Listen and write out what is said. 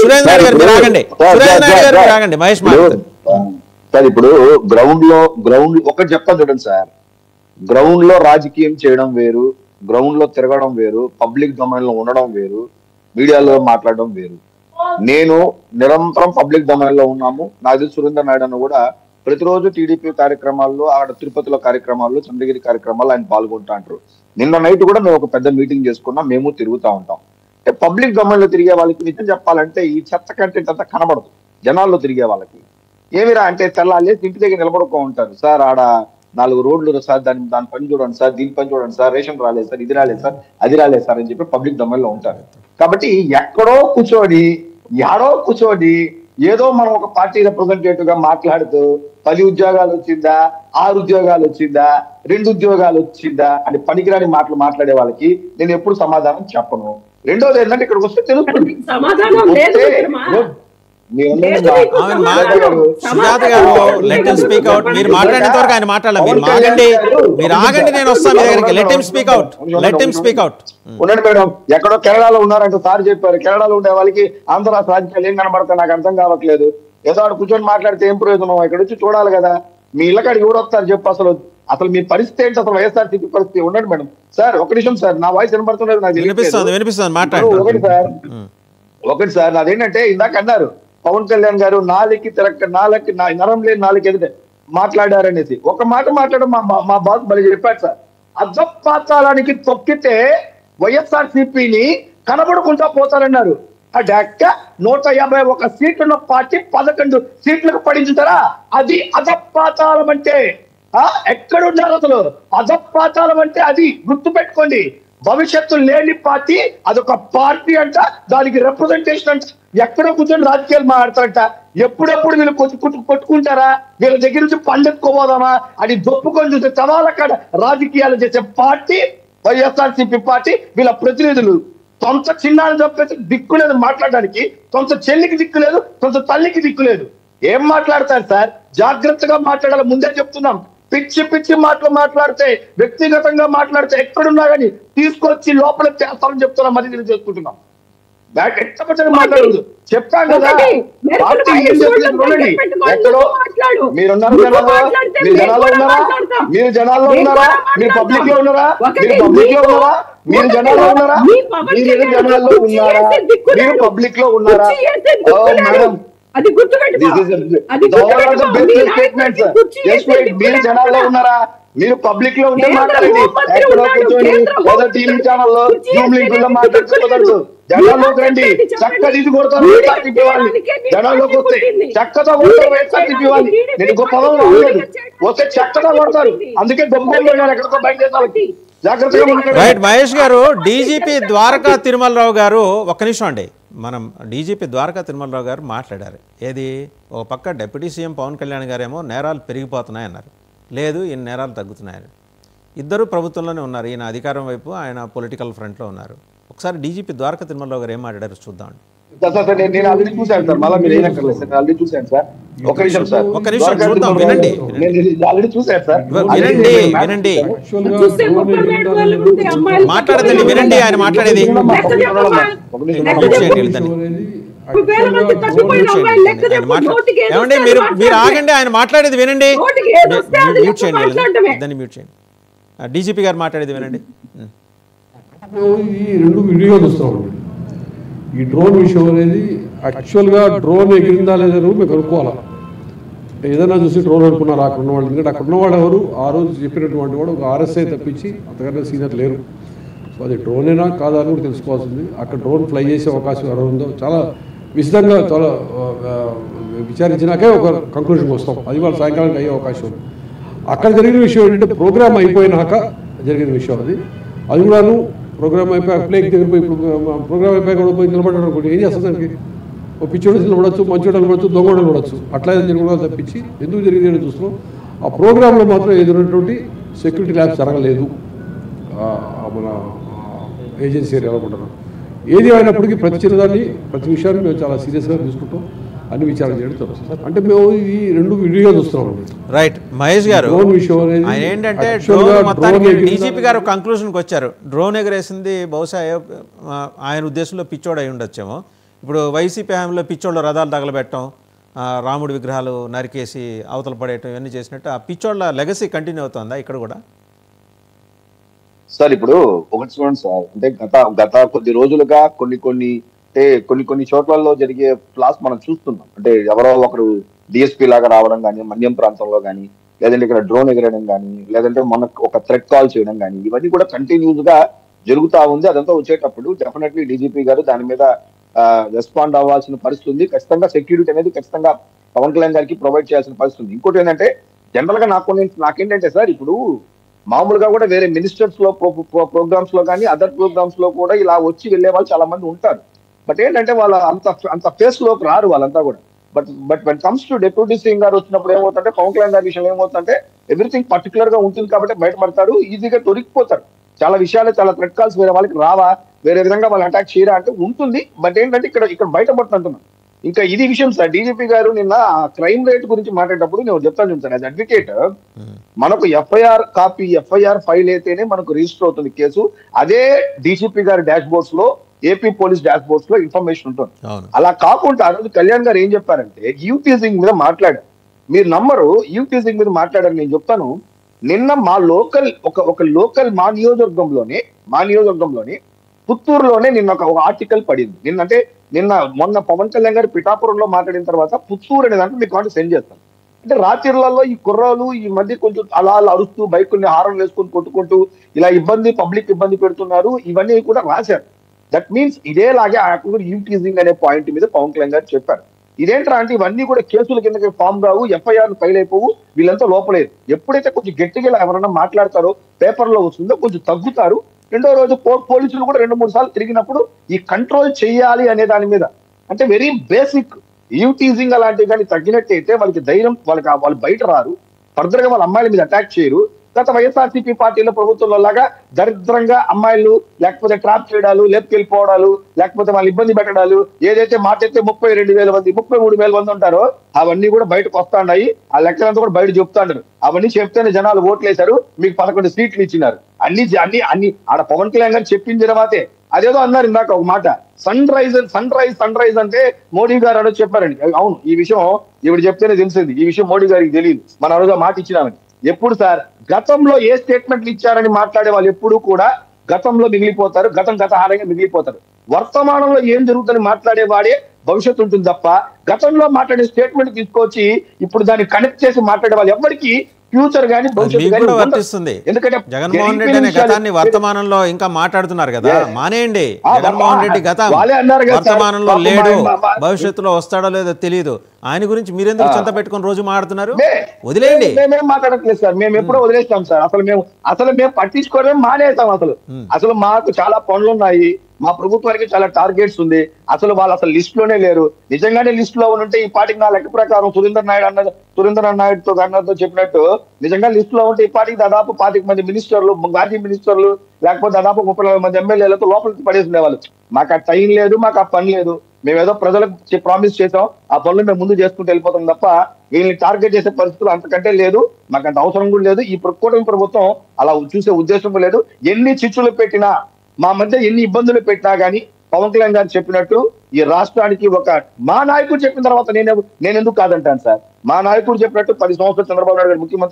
సురేంద్ర నాయుడు గారు మీరు ఆగండి, సురేంద్ర నాయుడు గారు మీరు ఆగండి, మహేష్ మాట్లాడు సార్. ఇప్పుడు గ్రౌండ్ ఒకటి చెప్తాను చూడండి సార్, గ్రౌండ్ లో రాజకీయం చేయడం వేరు, గ్రౌండ్ లో తిరగడం వేరు, పబ్లిక్ డొమైన్ లో ఉండడం వేరు, మీడియాలో మాట్లాడడం వేరు. నేను నిరంతరం పబ్లిక్ డొమైన్ లో ఉన్నాము. నాది సురేంద్ర నాయుడు అని కూడా ప్రతిరోజు టీడీపీ కార్యక్రమాల్లో, ఆడ తిరుపతిలో కార్యక్రమాల్లో, చంద్రగిరి కార్యక్రమాల్లో ఆయన పాల్గొంటా అంటారు. నిన్న నైట్ కూడా మేము ఒక పెద్ద మీటింగ్ చేసుకున్నాం, మేము తిరుగుతూ ఉంటాం. అంటే పబ్లిక్ డొమైన్ లో తిరిగే వాళ్ళకి నిజం చెప్పాలంటే ఈ చెత్త కంటెంట్ అంతా కనబడదు. జనాల్లో తిరిగే వాళ్ళకి ఏమిరా అంటే తెల్లాలి ఇంటి దగ్గర నిలబడుకో ఉంటారు. సార్ ఆడ 4 రోడ్లు సార్, దాని పని చూడండి సార్, దీని పని చూడండి సార్, రేషన్ రాలేదు సార్, ఇది రాలేదు సార్, అది రాలేదు సార్ అని చెప్పి పబ్లిక్ డొమైన్ లో ఉంటారు. కాబట్టి ఎక్కడో కూర్చొని యాడో కూర్చొని ఏదో మనం ఒక పార్టీ రిప్రజెంటేటివ్ గా మాట్లాడుతూ 10 ఉద్యోగాలు వచ్చిందా, 6 ఉద్యోగాలు వచ్చిందా, 2 ఉద్యోగాలు వచ్చిందా అని పనికిరాని మాటలు మాట్లాడే వాళ్ళకి నేను ఎప్పుడు సమాధానం చెప్పను. రెండోది ఏంటంటే ఇక్కడికి వస్తే తెలుస్తుంది. సుజాత గారు లెట్ హిమ్ స్పీక్ అవుట్. మీరు మాట్లాడేంత వరకు ఆయన మాట్లాడాలి. మీరు ఆగండి, నేను వస్తాను మీ దగ్గరికి. Let him speak out, let him speak out. ఉండండి మేడం, ఎక్కడో కేరళలో ఉన్నారంటే సార్ చెప్పారు. కేరళలో ఉండే వాళ్ళకి ఆంధ్ర రాష్ట్ర రాజకీయాలు ఏం కనబడతాయి నాకు అర్థం కావట్లేదు. ఏదో ఆడ కూర్చొని మాట్లాడితే ఏం ప్రయోజనం? ఇక్కడ వచ్చి చూడాలి కదా. మీ ఇళ్ళకాడికి ఎవరు వస్తారు చెప్పు? అసలు మీ పరిస్థితి ఏంటి? అసలు వైఎస్ఆర్సీపీ పరిస్థితి. ఉండండి మేడం. సార్ ఒక నిమిషం సార్, నా వాయిస్ వినపడుతున్నది నాకు వినిపిస్తుంది. ఒకటి సార్, నాదేంటంటే ఇందాక అన్నారు పవన్ కళ్యాణ్ గారు నాలుగు నరం లేని నాలుగు ఎదుట మాట్లాడారనేసి. ఒక మాట మాట్లాడడం మా బాస్ బలి చెప్పాడు సార్. అజపాతాలానికి తొక్కితే వైఎస్ఆర్సీపీని కనబడుకుంటా పోతారన్నారు. అడక్క 151 సీట్లున్న పార్టీ 11 సీట్లకు పడించుతారా? అది అజపాతాళం అంటే. ఎక్కడున్నారు అసలు? అజపాతాళం అంటే అది గుర్తు పెట్టుకోండి. భవిష్యత్తు లేని పార్టీ అదొక పార్టీ అంట, దానికి రిప్రజెంటేషన్ అంట. ఎక్కడో కూర్చొని రాజకీయాలు మాట్లాడతారంట. ఎప్పుడెప్పుడు వీళ్ళు కొట్టుకుంటారా, వీళ్ళ దగ్గర నుంచి పండెత్తుకోబోదామా అని దొప్పుకొని చూసే చవాలకాడ రాజకీయాలు చేసే పార్టీ వైఎస్ఆర్సీపీ పార్టీ. వీళ్ళ ప్రతినిధులు సొంత చిన్నాన్ని చంపేసి దిక్కు లేదు మాట్లాడడానికి, సొంత చెల్లికి దిక్కు లేదు, సొంత తల్లికి దిక్కు లేదు. ఏం మాట్లాడతారు సార్? జాగ్రత్తగా మాట్లాడాలి, ముందే చెప్తున్నాం. పిచ్చి మాటలు మాట్లాడితే, వ్యక్తిగతంగా మాట్లాడితే ఎక్కడున్నా కానీ తీసుకొచ్చి లోపల చేస్తామని చెప్తున్నాం. మరి నేను చేసుకుంటున్నాం. మాట్లాడదు చెప్పాను కదా. పార్టీ ఏం చెప్తుంది? ఎక్కడో మీరున్నారు జనాల్లో, మీరు జనాల్లో ఉన్నారా? మీరు జనాల్లో ఉన్నారా? మీరు పబ్లిక్ లో ఉన్నారా? మీరు పబ్లిక్ లో ఉన్నారా? మీరు జనాల్లో ఉన్నారా? మీరు జనాల్లో ఉన్నారా? మీరు పబ్లిక్ లో ఉన్నారా? మేడం, మీరు జనాల్లో ఉన్నారా? మీరు పబ్లిక్ లో ఉంటే మాట్లాడండి. ఎక్కడో కూర్చొని ఏదో టీవీ ఛానల్లో జూమ్ లింకుల్లో మాట్లాడుకోవద్దు. జనాల్లోకి రండి, చక్క తీసి కొడతారు వైఎస్ఆర్సీపీ వాళ్ళని. జనాల్లోకి వస్తే చక్కగా కొడతారు వైఎస్ఆర్సీపీ వాళ్ళని. నేను ఇంకో పదం రాలేదు, వస్తే చక్కగా కొడతారు. అందుకే దొంగలు ఎక్కడికో బయట జాగ్రత్తగా. రైట్ మహేష్ గారు, డీజీపీ ద్వారకా తిరుమలరావు గారు, ఒక్క నిమిషం అండి. మనం డీజీపీ ద్వారకా తిరుమలరావు గారు మాట్లాడారు. ఏది ఒక పక్క డిప్యూటీ సీఎం పవన్ కళ్యాణ్ గారేమో నేరాలు పెరిగిపోతున్నాయన్నారు, లేదు ఈయన నేరాలు తగ్గుతున్నాయని. ఇద్దరు ప్రభుత్వంలోనే ఉన్నారు. ఈయన అధికారం వైపు, ఆయన పొలిటికల్ ఫ్రంట్లో ఉన్నారు. ఒకసారి డీజీపీ ద్వారకా తిరుమలరావు గారు ఏం మాట్లాడారు చూద్దాం. నేను ఆల్రెడీ చూశాను సార్, మళ్ళీ మీరు ఏనక్కర్లేదు సార్, ఆల్రెడీ చూశాను సార్. ఒక నిమిషం సార్, ఒక నిమిషం చూద్దాం, వినండి. ఆల్రెడీ చూశాను సార్, వినండి మాట్లాడదండి, వినండి ఆయన మాట్లాడేది. ఏమండి మీరు ఆగండి, ఆయన మాట్లాడేది వినండి. మ్యూట్ చేయండి, దాన్ని మ్యూట్ చేయండి. డీజీపీ గారు మాట్లాడేది వినండి. ఈ రెండు వీడియో చూస్తామండి. ఈ డ్రోన్ విషయం అనేది యాక్చువల్గా డ్రోన్ ఎగిరిందా లేదా మేము కనుక్కోవాలా. ఏదైనా చూసి డ్రోన్ అనుకున్నారు అక్కడ ఉన్నవాళ్ళు. ఎందుకంటే అక్కడ ఉన్నవాడు ఎవరు, ఆ రోజు చెప్పినటువంటి వాడు ఒక ఆర్ఎస్ఐ తప్పించి అంతకన్నా సీనియర్ లేరు. సో అది డ్రోనేనా కాదా అని కూడా తెలుసుకోవాల్సింది. అక్కడ డ్రోన్ ఫ్లై చేసే అవకాశం ఎవరు ఉందో చాలా విశదంగా చాలా విచారించినాకే ఒక కంక్లూషన్కి వస్తాం. అది వాళ్ళ సాయంకాలానికి అయ్యే అవకాశం ఉంది. అక్కడ జరిగిన విషయం ఏంటంటే ప్రోగ్రామ్ అయిపోయినాక జరిగిన విషయం అది. అది కూడాను ప్రోగ్రామ్ అయిపోయి ప్లేక్ దగ్గర పోయి ప్రోగ్రామ్ అయిపోయి కూడా పోయి నిలబడ్డాడు అనుకోండి, ఏం చేస్తుంది దానికి? ఒక పిచ్చోడు నిలబడచ్చు, మంచోడు నిలబడచ్చు, దొంగోడు నిలబడచ్చు. అట్లా ఏదైనా జరగడం తప్పించి ఎందుకు జరిగింది అని చూస్తున్నాం. ఆ ప్రోగ్రాంలో మాత్రం ఎదురైనటువంటి సెక్యూరిటీ ల్యాబ్స్ జరగలేదు మన ఏజెన్సీ ఏరియా అనుకుంటున్నాం. ఏది అయినప్పటికీ ప్రతి చిన్నదాన్ని ప్రతి విషయాన్ని మేము చాలా సీరియస్గా తీసుకుంటాం, అన్ని విచారణ చేయడం జరుగుతుంది. అంటే మేము ఈ రెండు వీడియో చూస్తున్నాం. రైట్ మహేష్ గారు, ఆయన ఏంటంటే డీజీపీ గారు కంక్లూషన్కి వచ్చారు. డ్రోన్ ఎగరేసింది బహుశా ఆయన ఉద్దేశంలో పిచ్చోడు అయి ఉండొచ్చేమో. ఇప్పుడు వైసీపీ హామీలో పిచ్చోళ్ళ రథాలు తగలబెట్టడం, రాముడి విగ్రహాలు నరికేసి అవతల పడేయటం ఇవన్నీ చేసినట్టు ఆ పిచ్చోళ్ళ లెగసీ కంటిన్యూ అవుతుందా ఇక్కడ కూడా? సార్ ఇప్పుడు ఒకటి చూడండి సార్, అంటే గత కొద్ది రోజులుగా కొన్ని చోట్లలో జరిగే ఫ్లాస్ మనం చూస్తున్నాం. అంటే ఎవరో ఒకరు డిఎస్పీ లాగా రావడం కానీ, మన్యం ప్రాంతంలో కానీ, లేదంటే ఇక్కడ డ్రోన్ ఎగరడం కానీ, లేదంటే మనకు ఒక థ్రెట్ కాల్ చేయడం కానీ, ఇవన్నీ కూడా కంటిన్యూస్ గా జరుగుతా ఉంది. అదంతా వచ్చేటప్పుడు డెఫినెట్లీ డీజీపీ గారు దాని మీద రెస్పాండ్ అవ్వాల్సిన పరిస్థితి ఉంది. ఖచ్చితంగా సెక్యూరిటీ అనేది ఖచ్చితంగా పవన్ కళ్యాణ్ గారికి ప్రొవైడ్ చేయాల్సిన పరిస్థితి ఉంది. ఇంకోటి ఏంటంటే జనరల్ గా నాకేంటంటే సార్, ఇప్పుడు మామూలుగా కూడా వేరే మినిస్టర్స్ లో ప్రోగ్రామ్స్ లో కానీ అదర్ ప్రోగ్రామ్స్ లో కూడా ఇలా వచ్చి వెళ్లే వాళ్ళు చాలా మంది ఉంటారు. బట్ ఏంటంటే వాళ్ళ అంత ఫేస్ లోకి రారు వాళ్ళంతా కూడా. But when comes to deputy CM గారు వచ్చినప్పుడు ఏమవుతుందంటే, పవన్ కళ్యాణ్ గారి విషయంలో ఏమవుతుందంటే ఎవ్రీథింగ్ పర్టికులర్ గా ఉంటుంది కాబట్టి బయటపడతారు, ఈజీగా దొరికిపోతారు. చాలా విషయాలు, చాలా థ్రెట్ కాల్స్ వేరే వాళ్ళకి రావా, వేరే విధంగా వాళ్ళు అటాక్ చేయరా అంటే ఉంటుంది. బట్ ఏంటంటే ఇక్కడ బయటపడుతుంటున్నాం. ఇంకా ఇది విషయం సార్, డీజీపీ గారు నిన్న క్రైమ్ రేట్ గురించి మాట్లాడేటప్పుడు నేను చెప్తాను చూసాను, యాజ్ అడ్వకేట్ మనకు ఎఫ్ఐఆర్ ఫైల్ అయితేనే మనకు రిజిస్టర్ అవుతుంది కేసు. అదే డీజీపీ గారి డాష్ బోర్డ్స్ లో, ఏపీ పోలీస్ డాష్ బోర్డ్స్ లో ఇన్ఫర్మేషన్ ఉంటుంది. అలా కాకుండా ఆ రోజు కళ్యాణ్ గారు ఏం చెప్పారంటే, యూటీజింగ్ మీద మాట్లాడారు. మీరు నమ్మరు, యూటీజింగ్ మీద మాట్లాడారు. నేను చెప్తాను, నిన్న మా లోకల్ మా నియోజకవర్గంలోనే పుత్తూరులోనే నిన్న ఒక ఆర్టికల్ పడింది. మొన్న పవన్ కళ్యాణ్ గారు పిఠాపురంలో మాట్లాడిన తర్వాత పుత్తూరు అనే దాంట్లో మీకు సెండ్ చేస్తాను. అంటే రాత్రిళ్లలో ఈ కుర్రాలు ఈ మధ్య కొంచెం అలా అరుస్తూ బైకుల్ని హారన్ వేసుకొని కొట్టుకుంటూ ఇలా పబ్లిక్ ఇబ్బంది పెడుతున్నారు, ఇవన్నీ కూడా రాశారు. దట్ మీన్స్ ఇదేలాగే యూటీజింగ్ అనే పాయింట్ మీద పవన్ కళ్యాణ్ గారు చెప్పారు. ఇదేంట్రా అంటే ఇవన్నీ కూడా కేసుల కిందకి ఫామ్ కావు, ఎఫ్ఐఆర్ ఫైల్ అయిపోవు, వీళ్ళంతా లోపలేదు. ఎప్పుడైతే కొంచెం గట్టిగా ఎవరైనా మాట్లాడతారో పేపర్లో వస్తుందో కొంచెం తగ్గుతారు. రెండో రోజు పోలీసులు కూడా 2-3 సార్లు తిరిగినప్పుడు ఈ కంట్రోల్ చేయాలి అనే దాని మీద, అంటే వెరీ బేసిక్ యూటీజింగ్ అలాంటివి కానీ తగ్గినట్టయితే వాళ్ళకి ధైర్యం, వాళ్ళు బయట రారు, ఫర్దర్ గా వాళ్ళ అమ్మాయిల మీద అటాక్ చేయరు. గత వైఎస్ఆర్సీపీ పార్టీలో ప్రభుత్వంలో లాగా దరిద్రంగా అమ్మాయిలు లేకపోతే ట్రాప్ చేయడాలు, లేపుకెళ్ళిపోవడాలు, లేకపోతే వాళ్ళు ఇబ్బంది పెట్టడాలు, ఏదైతే మాట అయితే 32,000 మంది 33,000 మంది ఉంటారో అవన్నీ కూడా బయటకు వస్తాయి. ఆ లెక్కలంతా కూడా బయట చెప్తాంటారు. అవన్నీ చెప్తేనే జనాలు ఓట్లేశారు, మీకు 11 సీట్లు ఇచ్చినారు. అన్ని ఆడ పవన్ కళ్యాణ్ గారు చెప్పింది తర్వాతే. అదేదో అన్నారు ఇందాక ఒక మాట, సన్ రైజ్ అంటే మోడీ గారు అనో చెప్పారండి. అవును, ఈ విషయం ఇప్పుడు చెప్తేనే తెలిసింది. ఈ విషయం మోడీ గారికి తెలియదు, మన రోజు మాట ఇచ్చినామని. ఎప్పుడు సార్, గతంలో ఏ స్టేట్మెంట్లు ఇచ్చారని మాట్లాడే వాళ్ళు ఎప్పుడు కూడా గతంలో మిగిలిపోతారు, గతహారంగా మిగిలిపోతారు. వర్తమానంలో ఏం జరుగుతుందని మాట్లాడేవాడే భవిష్యత్తు ఉంటుంది తప్ప, గతంలో మాట్లాడే స్టేట్మెంట్ తీసుకొచ్చి ఇప్పుడు దాన్ని కనెక్ట్ చేసి మాట్లాడే వాళ్ళు ఎవరికి ఫ్యూచర్ గానీ భవిష్యత్తు వర్తిస్తుంది. ఎందుకంటే జగన్మోహన్ రెడ్డి అనే గతాన్ని వర్తమానంలో ఇంకా మాట్లాడుతున్నారు కదా, మానేయండి. జగన్మోహన్ రెడ్డి గతం వర్తమానంలో లేడు, భవిష్యత్తులో వస్తాడో లేదో తెలియదు. ఆయన గురించి మీరెందుకు చెంత పెట్టుకుని రోజు మాట్లాడుతున్నారు? వదిలేయండి. మేమేం మాట్లాడట్లేదు సార్, మేము ఎప్పుడో వదిలేస్తాం సార్. అసలు మేము పట్టించుకోవడం మానేస్తాం. అసలు మాకు చాలా పనులు ఉన్నాయి, మా ప్రభుత్వానికి చాలా టార్గెట్స్ ఉంది. అసలు వాళ్ళు లిస్ట్ లోనే లేరు. నిజంగానే లిస్ట్ లో ఉంటే ఈ పార్టీకి నా లెక్క ప్రకారం సురేంద్ర నాయుడుతో చెప్పినట్టు నిజంగా లిస్ట్ లో ఉంటే ఈ పార్టీకి దాదాపు 25 మంది మినిస్టర్లు, మాజీ మినిస్టర్లు, లేకపోతే దాదాపు 30 మంది ఎమ్మెల్యేలతో లోపలికి పడేసి ఉండేవాళ్ళు. మాకు ఆ టైం లేదు, మాకు ఆ పని లేదు. మేమేదో ప్రజలకు ప్రామిస్ చేసాం, ఆ పనులు మేము ముందు చేసుకుంటూ వెళ్ళిపోతాం తప్ప వీళ్ళని టార్గెట్ చేసే పరిస్థితులు అంతకంటే లేదు, మాకు అంత అవసరం కూడా లేదు. ఈ కూటమి ప్రభుత్వం అలా చూసే ఉద్దేశం లేదు. ఎన్ని చిచ్చులు పెట్టినా, మా మధ్య ఎన్ని ఇబ్బందులు పెట్టినా గానీ పవన్ కళ్యాణ్ గారు చెప్పినట్టు ఈ రాష్ట్రానికి మా నాయకుడు చెప్పిన తర్వాత నేను ఎందుకు కాదంటాను సార్. మా నాయకుడు చెప్పినట్టు 10 సంవత్సరాలు చంద్రబాబు నాయుడు గారు ముఖ్యమంత్రి